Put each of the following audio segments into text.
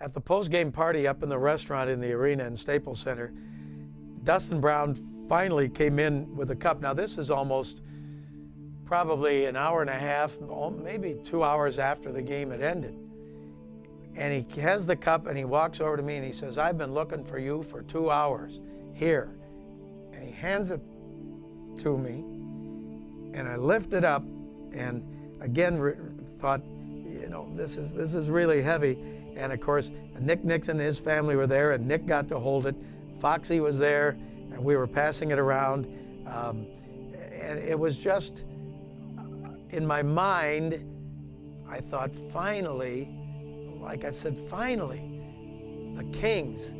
At the post-game party up in the restaurant in the arena in Staples Center, Dustin Brown finally came in with a cup. Now this is almost probably an hour and a half, maybe 2 hours after the game had ended. And he has the cup and he walks over to me and he says, "I've been looking for you for 2 hours, here." And he hands it to me and I lift it up and again thought, you know, this is really heavy. And of course, Nick Nixon and his family were there, and Nick got to hold it. Foxy was there, and we were passing it around. And it was just, in my mind, I thought, finally, like I've said, finally, the Kings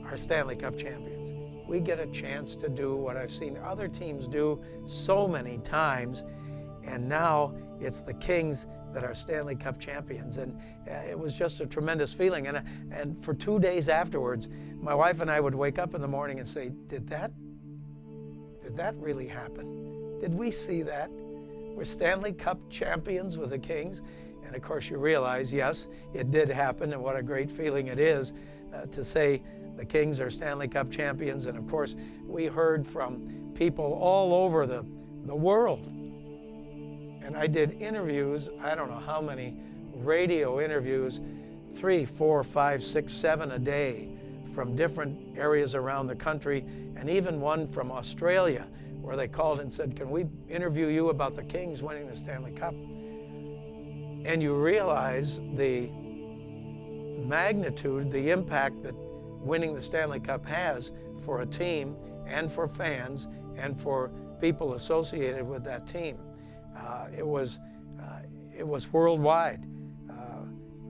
are Stanley Cup champions. We get a chance to do what I've seen other teams do so many times, and now it's the Kings that are Stanley Cup champions. And it was just a tremendous feeling. And for 2 days afterwards, my wife and I would wake up in the morning and say, did that really happen? Did we see that? We're Stanley Cup champions with the Kings. And of course you realize, yes, it did happen, and what a great feeling it is to say the Kings are Stanley Cup champions. And of course, we heard from people all over the world. And I did interviews, I don't know how many radio interviews, 3, 4, 5, 6, 7 a day from different areas around the country, and even one from Australia where they called and said, "Can we interview you about the Kings winning the Stanley Cup?" And you realize the magnitude, the impact that winning the Stanley Cup has for a team and for fans and for people associated with that team. It was worldwide.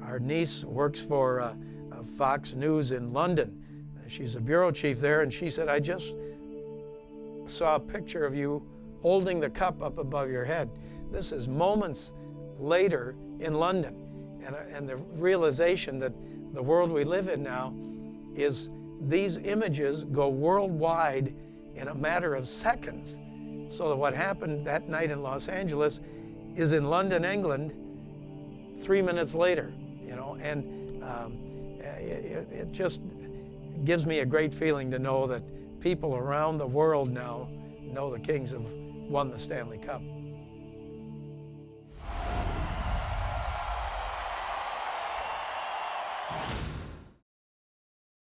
Our niece works for Fox News in London. She's a bureau chief there, and she said, "I just saw a picture of you holding the cup up above your head." This is moments later in London. And the realization that the world we live in now is these images go worldwide in a matter of seconds. So that what happened that night in Los Angeles is in London, England, 3 minutes later, you know, and it just gives me a great feeling to know that people around the world now know the Kings have won the Stanley Cup.